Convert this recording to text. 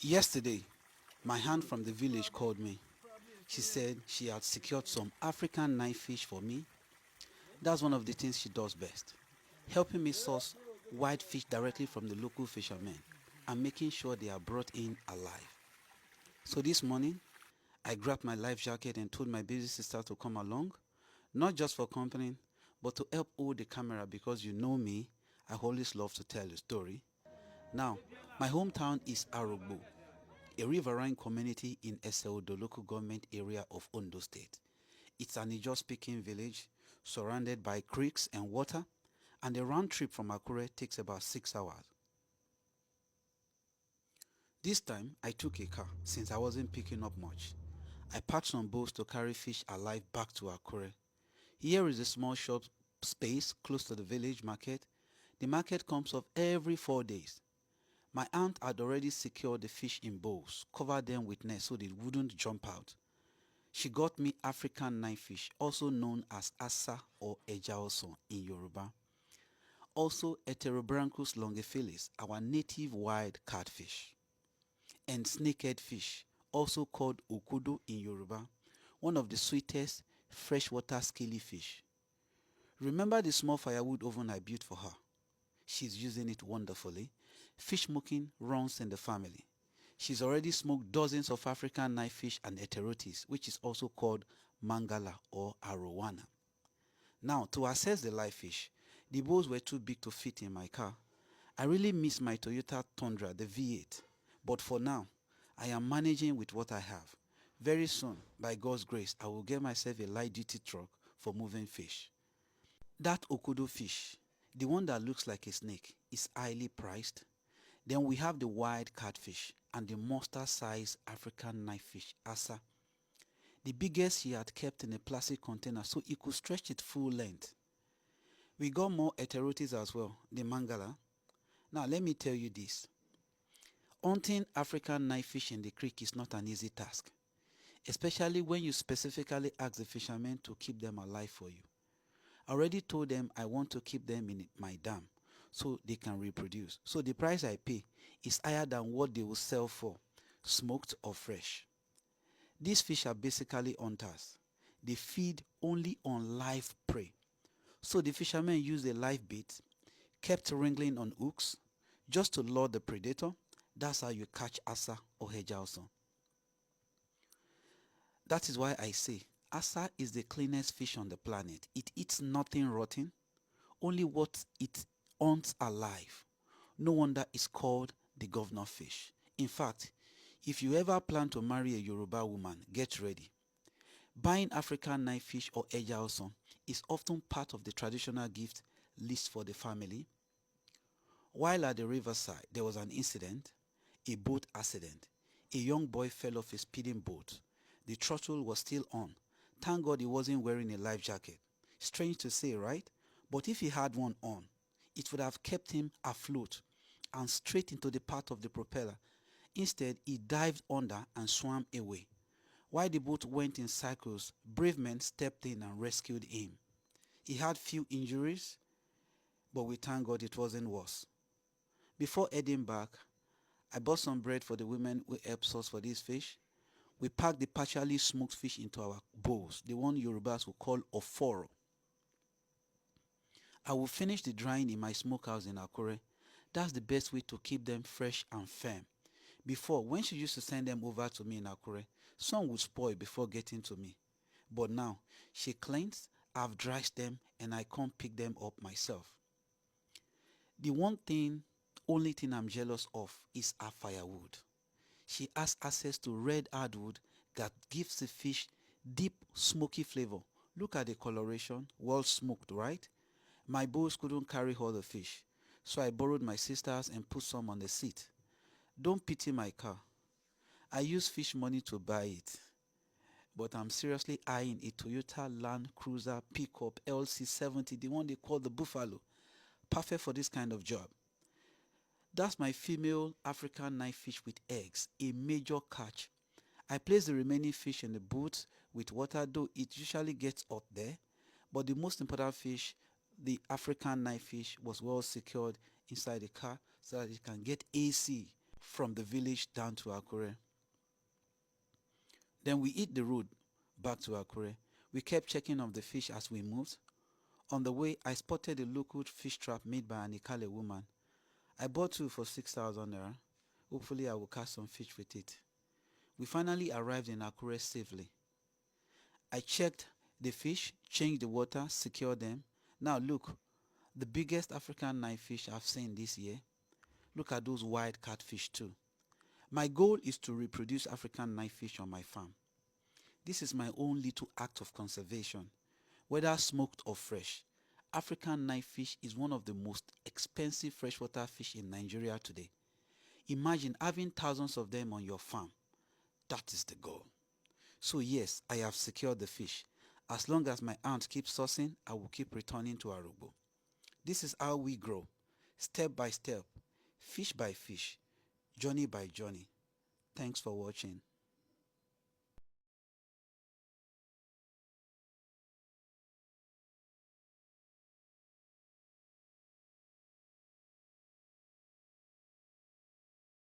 Yesterday, my aunt from the village called me. She said she had secured some African knife fish for me. That's one of the things she does best, helping me source wild fish directly from the local fishermen and making sure they are brought in alive. So this morning, I grabbed my life jacket and told my baby sister to come along, not just for company, but to help hold the camera because you know me, I always love to tell a story. Now, my hometown is Arogbo, a riverine community in Eseodo local government area of Ondo State. It's an Ijaw-speaking village surrounded by creeks and water, and the round trip from Akure takes about 6 hours. This time, I took a car since I wasn't picking up much. I packed some boats to carry fish alive back to Akure. Here is a small shop space close to the village market. The market comes up every 4 days. My aunt had already secured the fish in bowls, covered them with nets so they wouldn't jump out. She got me African knifefish, also known as Asa or Eja Osan in Yoruba. Also Heterobranchus longiphilis, our native wild catfish. And snakehead fish, also called okudo in Yoruba, one of the sweetest freshwater scaly fish. Remember the small firewood oven I built for her? She's using it wonderfully. Fish smoking runs in the family. She's already smoked dozens of African knifefish and heterotis, which is also called mangala or arowana. Now, to assess the live fish, the bowls were too big to fit in my car. I really miss my Toyota Tundra, the V8. But for now, I am managing with what I have. Very soon, by God's grace, I will get myself a light-duty truck for moving fish. That okudo fish, the one that looks like a snake, is highly priced. Then we have the wild catfish and the monster-sized African knifefish, Asa. The biggest he had kept in a plastic container so he could stretch it full length. We got more heterotis as well, the mangala. Now let me tell you this. Hunting African knifefish in the creek is not an easy task, especially when you specifically ask the fishermen to keep them alive for you. I already told them I want to keep them in my dam so they can reproduce. So the price I pay is higher than what they will sell for, smoked or fresh. These fish are basically hunters. They feed only on live prey. So the fishermen use a live bait, kept wrangling on hooks, just to lure the predator. That's how you catch Asa or Eja Osan. That is why I say Asa is the cleanest fish on the planet. It eats nothing rotten, only what it hunts alive. No wonder it's called the governor fish. In fact, if you ever plan to marry a Yoruba woman, get ready. Buying African knifefish or Eja Osan is often part of the traditional gift list for the family. While at the riverside, there was an incident, a boat accident. A young boy fell off a speeding boat. The throttle was still on. Thank God he wasn't wearing a life jacket. Strange to say, right? But if he had one on, it would have kept him afloat and straight into the path of the propeller. Instead, he dived under and swam away. While the boat went in circles, brave men stepped in and rescued him. He had few injuries, but we thank God it wasn't worse. Before heading back, I bought some bread for the women who helped us for this fish. We packed the partially smoked fish into our bowls, the one Yorubas will call oforo. I will finish the drying in my smokehouse in Akure. That's the best way to keep them fresh and firm. Before, when she used to send them over to me in Akure, some would spoil before getting to me. But now, she cleans, I've dried them, and I come pick them up myself. The only thing I'm jealous of is her firewood. She has access to red hardwood that gives the fish deep smoky flavor. Look at the coloration, well smoked, right? My bowls couldn't carry all the fish, so I borrowed my sister's and put some on the seat. Don't pity my car. I use fish money to buy it, but I'm seriously eyeing a Toyota Land Cruiser pickup LC70, the one they call the Buffalo. Perfect for this kind of job. That's my female African knifefish with eggs, a major catch. I place the remaining fish in the boot with water, though it usually gets up there. But the most important fish, the African knifefish, was well secured inside the car so that it can get AC from the village down to Akure. Then we hit the road back to Akure. We kept checking on the fish as we moved. On the way, I spotted a local fish trap made by an Ikale woman. I bought two for 6,000 naira. Hopefully I will catch some fish with it. We finally arrived in Akure safely. I checked the fish, changed the water, secured them. Now look, the biggest African knifefish I've seen this year. Look at those white catfish too. My goal is to reproduce African knifefish on my farm. This is my own little act of conservation. Whether smoked or fresh, African knifefish is one of the most expensive freshwater fish in Nigeria today. Imagine having thousands of them on your farm. That is the goal. So yes, I have secured the fish. As long as my aunt keeps sourcing, I will keep returning to Arugbo. This is how we grow, step by step, fish by fish, journey by journey. Thanks for watching.